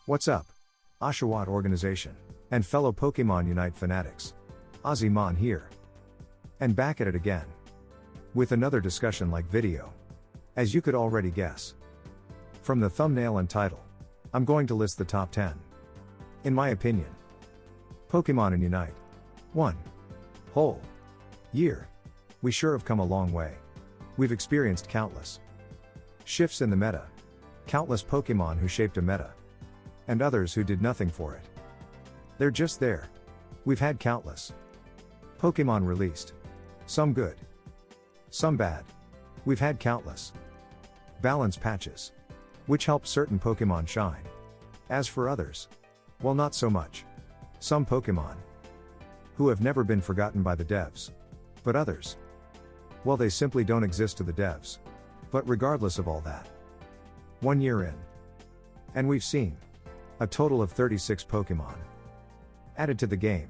What's up? Oshawott organization, and fellow Pokémon Unite fanatics. Ozzy Mon here. And back at it again. With another discussion-like video. As you could already guess. From the thumbnail and title, I'm going to list the top 10. In my opinion. Pokémon in Unite. 1. Whole year. We sure have come a long way. We've experienced countless shifts in the meta. Countless Pokémon who shaped a meta. And others who did nothing for it. They're just there. We've had countless Pokémon released. Some good. Some bad. We've had countless balance patches. Which help certain Pokémon shine. As for others, well, not so much. Some Pokémon who have never been forgotten by the devs. But others, well, they simply don't exist to the devs. But regardless of all that, 1 year in, and we've seen a total of 36 Pokémon added to the game.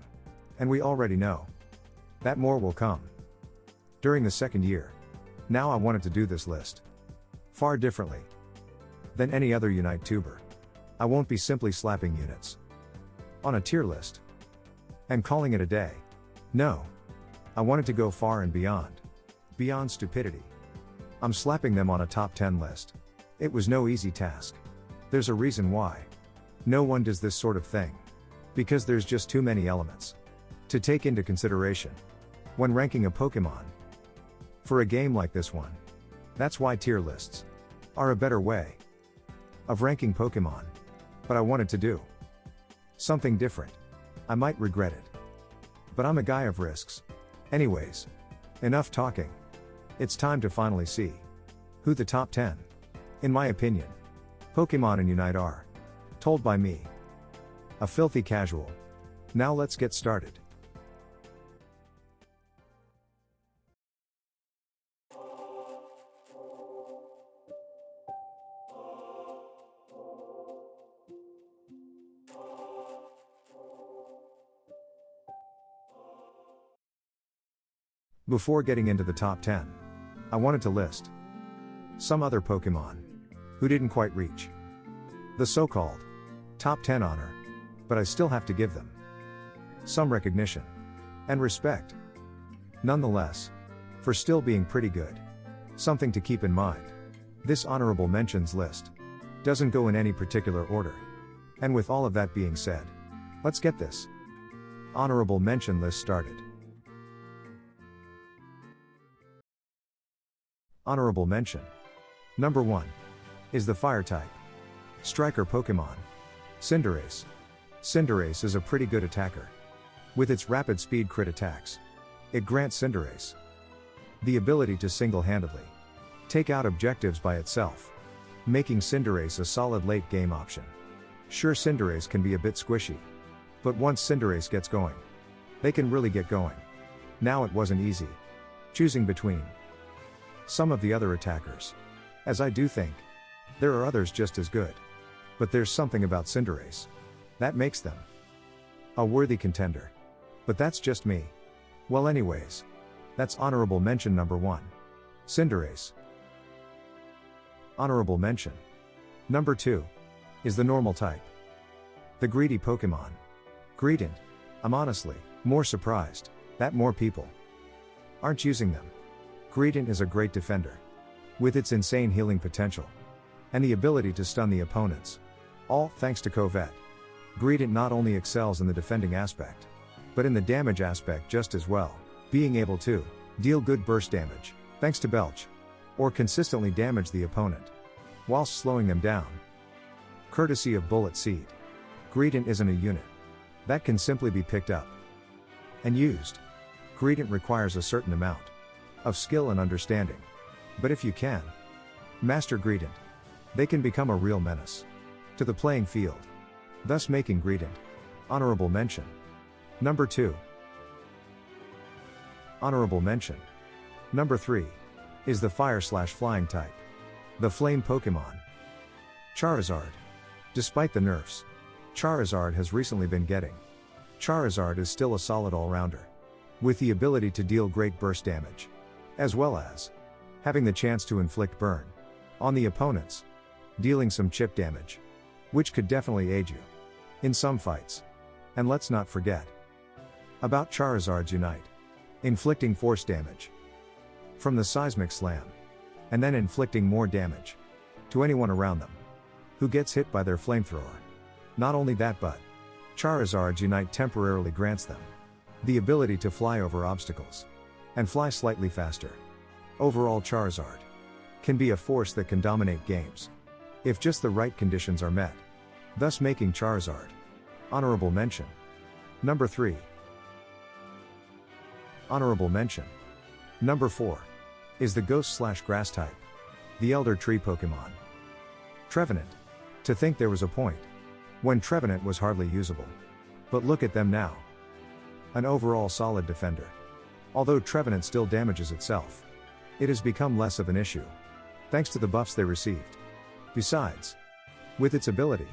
And we already know that more will come during the second year. Now I wanted to do this list far differently than any other Unite tuber. I won't be simply slapping units on a tier list and calling it a day. No. I wanted to go far and beyond stupidity. I'm slapping them on a top 10 list. It was no easy task. There's a reason why. No one does this sort of thing. Because there's just too many elements to take into consideration when ranking a Pokémon for a game like this one. That's why tier lists are a better way of ranking Pokémon. But I wanted to do something different. I might regret it. But I'm a guy of risks. Anyways, enough talking. It's time to finally see who the top 10, in my opinion, Pokémon in Unite are. Told by me, a filthy casual. Now let's get started. Before getting into the top 10, I wanted to list some other Pokémon who didn't quite reach the so-called top 10 honor, but I still have to give them some recognition and respect nonetheless for still being pretty good. Something to keep in mind. This honorable mentions list doesn't go in any particular order. And with all of that being said, let's get this honorable mention list started. Honorable mention. Number 1 is the Fire type Striker Pokémon, Cinderace. Cinderace is a pretty good attacker. With its rapid speed crit attacks, it grants Cinderace the ability to single-handedly take out objectives by itself, making Cinderace a solid late game option. Sure, Cinderace can be a bit squishy, but once Cinderace gets going, they can really get going. Now, it wasn't easy choosing between some of the other attackers, as I do think there are others just as good. But there's something about Cinderace that makes them a worthy contender. But that's just me. Well, anyways, that's honorable mention number 1. Cinderace. Honorable mention number 2 is the normal type, the greedy Pokémon, Greedent. I'm honestly more surprised that more people aren't using them. Greedent is a great defender, with its insane healing potential, and the ability to stun the opponents. All thanks to Covet. Greedent not only excels in the defending aspect, but in the damage aspect just as well, being able to deal good burst damage, thanks to Belch, or consistently damage the opponent, whilst slowing them down. Courtesy of Bullet Seed. Greedent isn't a unit that can simply be picked up and used. Greedent requires a certain amount of skill and understanding. But if you can master Greedent, they can become a real menace to the playing field, thus making Greedent honorable mention number 2. Honorable mention number 3 is the Fire/Flying type, the Flame Pokémon, Charizard. Despite the nerfs Charizard has recently been getting, Charizard is still a solid all-rounder, with the ability to deal great burst damage, as well as having the chance to inflict burn on the opponents, dealing some chip damage. which could definitely aid you in some fights. And let's not forget about Charizard's Unite, inflicting force damage from the Seismic Slam, and then inflicting more damage to anyone around them who gets hit by their flamethrower. Not only that, but Charizard's Unite temporarily grants them the ability to fly over obstacles and fly slightly faster. Overall, Charizard can be a force that can dominate games if just the right conditions are met, thus making Charizard honorable mention. Number 3. Honorable mention. Number 4 is the Ghost/Grass type, the Elder Tree Pokémon. Trevenant. To think there was a point when Trevenant was hardly usable. But look at them now. An overall solid defender. Although Trevenant still damages itself, it has become less of an issue, thanks to the buffs they received. Besides, with its ability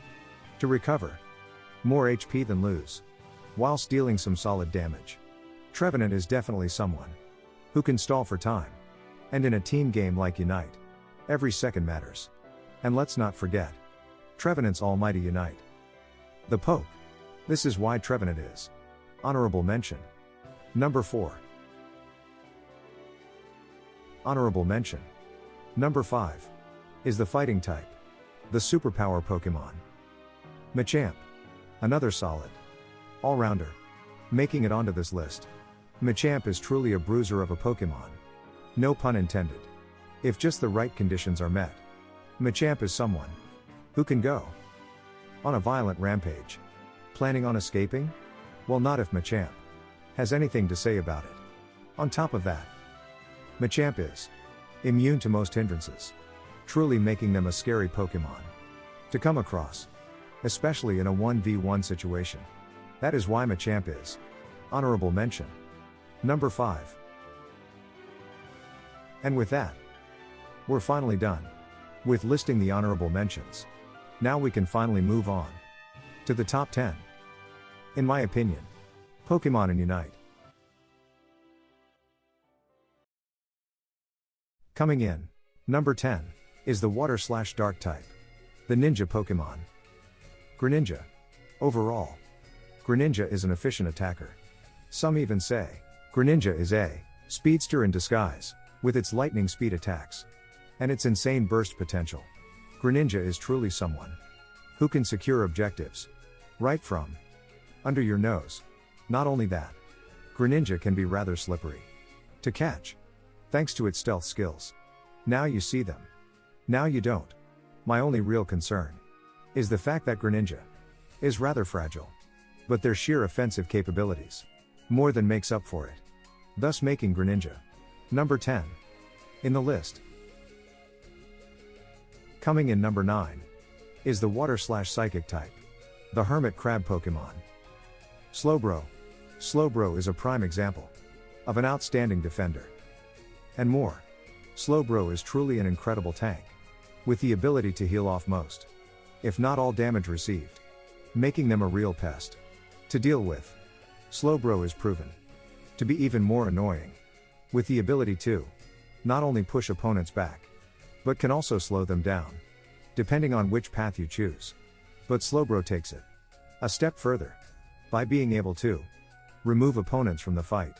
to recover more HP than lose, whilst dealing some solid damage, Trevenant is definitely someone who can stall for time. And in a team game like Unite, every second matters. And let's not forget Trevenant's almighty Unite. The Poke. This is why Trevenant is honorable mention. Number 4. Honorable mention. Number 5 is the Fighting type, the Superpower Pokémon. Machamp. Another solid all-rounder, making it onto this list. Machamp is truly a bruiser of a Pokémon. No pun intended. If just the right conditions are met, Machamp is someone who can go on a violent rampage. Planning on escaping? Well, not if Machamp has anything to say about it. On top of that, Machamp is immune to most hindrances, truly making them a scary Pokémon to come across, especially in a 1v1 situation. That is why Machamp is honorable mention. Number 5. And with that, we're finally done with listing the honorable mentions. Now we can finally move on to the top 10. In my opinion, Pokémon in Unite. Coming in, number 10, is the Water/Dark type, the Ninja Pokémon. Greninja. Overall, Greninja is an efficient attacker. Some even say Greninja is a speedster in disguise, with its lightning speed attacks and its insane burst potential. Greninja is truly someone who can secure objectives right from under your nose. Not only that, Greninja can be rather slippery to catch, thanks to its stealth skills. Now you see them, now you don't. My only real concern is the fact that Greninja is rather fragile, but their sheer offensive capabilities more than makes up for it, thus making Greninja number 10 in the list. Coming in number 9 is the Water/Psychic type, the Hermit Crab Pokémon. Slowbro. Slowbro is a prime example of an outstanding defender. And more, Slowbro is truly an incredible tank, with the ability to heal off most, if not all damage received, making them a real pest to deal with. Slowbro is proven to be even more annoying, with the ability to not only push opponents back, but can also slow them down, depending on which path you choose. But Slowbro takes it a step further by being able to remove opponents from the fight,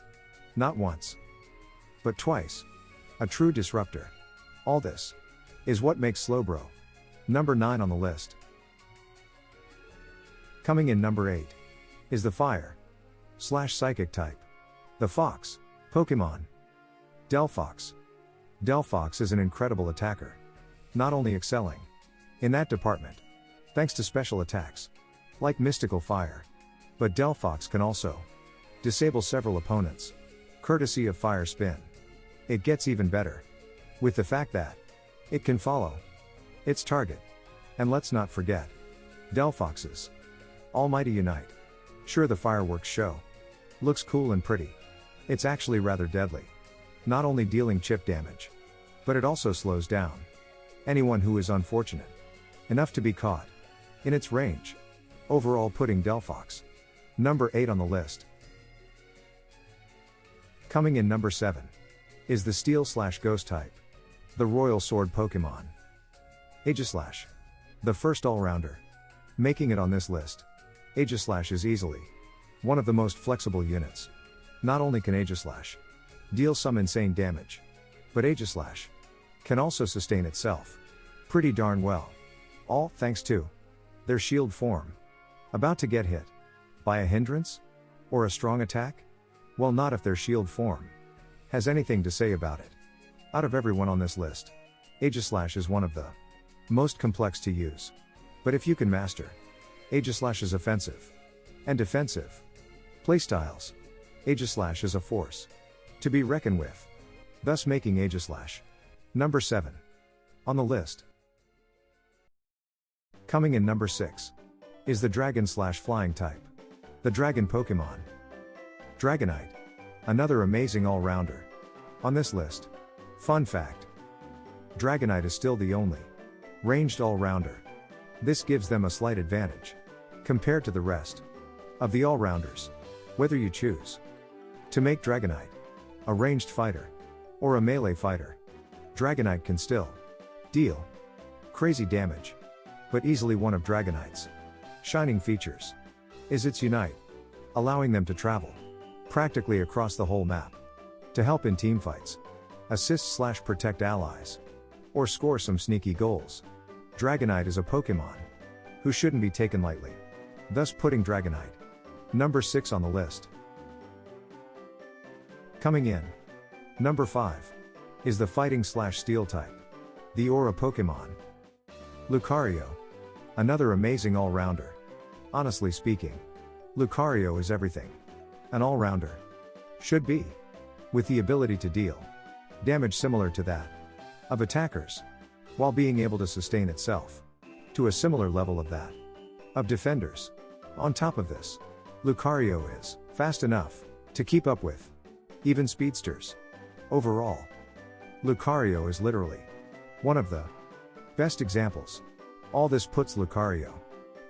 not once, but twice. A true disruptor. All this is what makes Slowbro number 9 on the list. Coming in number 8 is the Fire/Psychic type, the Fox Pokémon. Delphox. Delphox is an incredible attacker, not only excelling in that department thanks to special attacks like Mystical Fire, but Delphox can also disable several opponents courtesy of Fire Spin. It gets even better with the fact that it can follow its target. And let's not forget Delphox's almighty Unite. Sure, the fireworks show looks cool and pretty. It's actually rather deadly, not only dealing chip damage, but it also slows down anyone who is unfortunate enough to be caught in its range. Overall, putting Delphox number 8 on the list. Coming in number 7 is the Steel/Ghost type, the Royal Sword Pokémon. Aegislash. The first all-rounder Making it on this list. Aegislash is easily one of the most flexible units. Not only can Aegislash deal some insane damage, but Aegislash can also sustain itself pretty darn well. All thanks to their shield form. About to get hit by a hindrance? Or a strong attack? Well, not if their shield form has anything to say about it. Out of everyone on this list, Aegislash is one of the most complex to use. But if you can master Aegislash's offensive and defensive playstyles, Aegislash is a force to be reckoned with, thus making Aegislash number 7 on the list. Coming in number 6 is the Dragon/Flying type, the Dragon Pokémon. Dragonite, another amazing all-rounder on this list. Fun fact: Dragonite is still the only ranged all-rounder. This gives them a slight advantage compared to the rest of the all-rounders. Whether you choose to make Dragonite a ranged fighter or a melee fighter, Dragonite can still deal crazy damage. But easily one of Dragonite's shining features is its Unite, allowing them to travel practically across the whole map to help in teamfights, assist/protect allies, or score some sneaky goals. Dragonite is a Pokémon who shouldn't be taken lightly, thus putting Dragonite number 6 on the list. Coming in number 5 is the Fighting/Steel type, the Aura Pokémon. Lucario, another amazing all-rounder. Honestly speaking, Lucario is everything an all-rounder should be, with the ability to deal damage similar to that of attackers, while being able to sustain itself to a similar level of that of defenders. On top of this, Lucario is fast enough to keep up with even speedsters. Overall, Lucario is literally one of the best examples. All this puts Lucario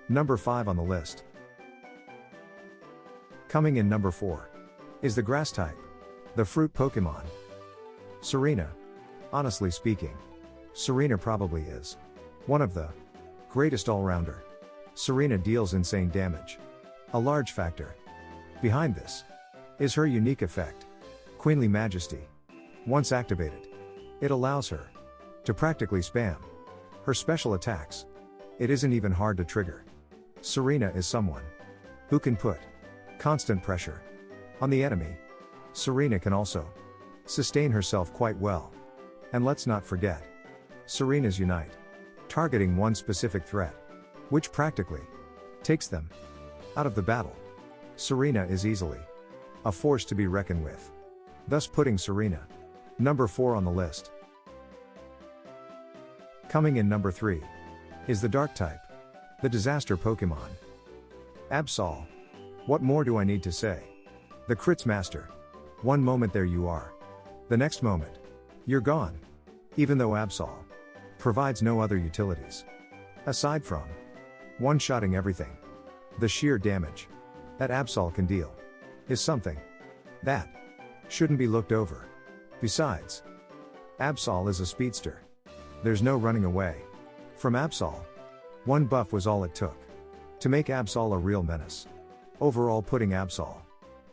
number 5 on the list. Coming in number 4 is the Grass type, the Fruit Pokémon. Serena. Honestly speaking, Serena probably is one of the greatest all-rounder. Serena deals insane damage. A large factor behind this is her unique effect, Queenly Majesty. Once activated, it allows her to practically spam her special attacks. It isn't even hard to trigger. Serena is someone who can put constant pressure on the enemy. Serena can also sustain herself quite well. And let's not forget Serena's Unite, targeting one specific threat, which practically takes them out of the battle. Serena is easily a force to be reckoned with, thus putting Serena number 4 on the list. Coming in number 3 is the Dark type, the Disaster Pokémon. Absol. What more do I need to say? The Crits Master. One moment there you are. The next moment, you're gone. Even though Absol provides no other utilities aside from one-shotting everything, the sheer damage that Absol can deal is something that shouldn't be looked over. Besides, Absol is a speedster. There's no running away from Absol. One buff was all it took to make Absol a real menace. Overall, putting Absol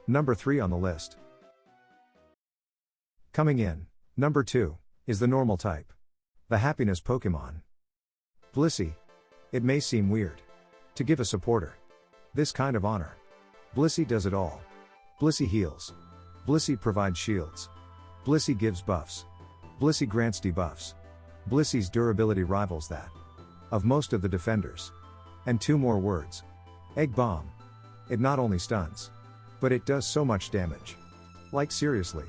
number 3 on the list. Coming in number 2 is the Normal type, the Happiness Pokémon. Blissey. It may seem weird to give a supporter this kind of honor. Blissey does it all. Blissey heals. Blissey provides shields. Blissey gives buffs. Blissey grants debuffs. Blissey's durability rivals that of most of the defenders. And 2 more words. Egg Bomb. It not only stuns, but it does so much damage. Like seriously.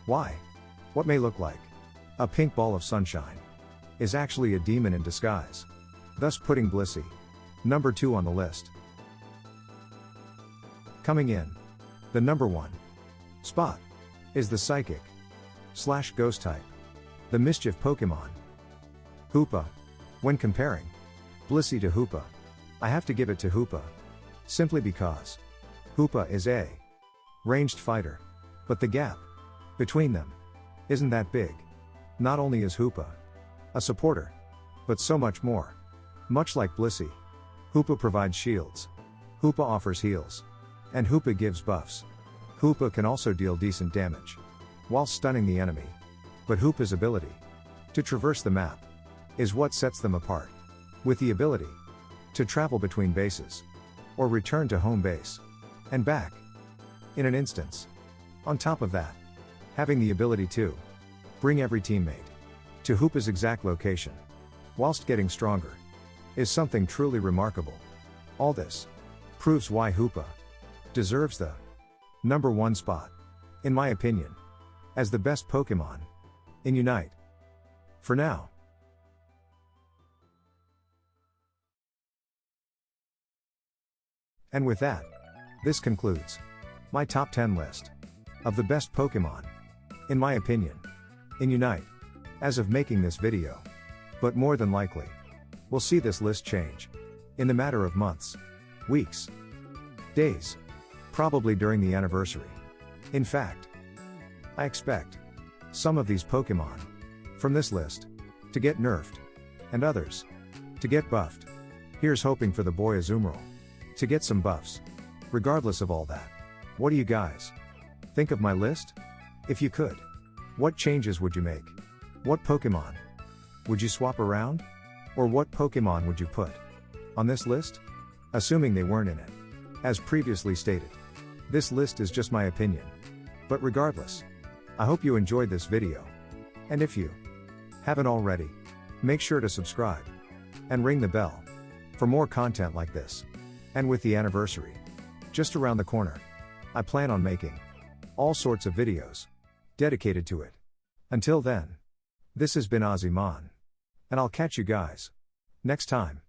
Why? What may look like a pink ball of sunshine is actually a demon in disguise. Thus putting Blissey number 2 on the list. Coming in the number 1 spot is the Psychic/Ghost type, the Mischief Pokémon. Hoopa. When comparing Blissey to Hoopa, I have to give it to Hoopa, simply because Hoopa is a ranged fighter, but the gap between them isn't that big. Not only is Hoopa a supporter, but so much more. Much like Blissey, Hoopa provides shields. Hoopa offers heals. And Hoopa gives buffs. Hoopa can also deal decent damage, while stunning the enemy. But Hoopa's ability to traverse the map is what sets them apart. With the ability to travel between bases, or return to home base, and back, in an instance. On top of that, having the ability to bring every teammate to Hoopa's exact location, whilst getting stronger, is something truly remarkable. All this proves why Hoopa deserves the number 1 spot, in my opinion, as the best Pokémon in Unite. For now. And with that, this concludes my top 10 list of the best Pokémon, in my opinion, in Unite, as of making this video. But more than likely, we'll see this list change in the matter of months, weeks, days, probably during the anniversary. In fact, I expect some of these Pokémon from this list to get nerfed, and others to get buffed. Here's hoping for the boy Azumarill to get some buffs. Regardless of all that, what do you guys think of my list? If you could, what changes would you make? What Pokémon would you swap around? Or what Pokémon would you put on this list? Assuming they weren't in it. As previously stated, this list is just my opinion. But regardless, I hope you enjoyed this video. And if you haven't already, make sure to subscribe and ring the bell for more content like this. And with the anniversary just around the corner, I plan on making all sorts of videos dedicated to it. Until then, this has been Ozzy, and I'll catch you guys next time.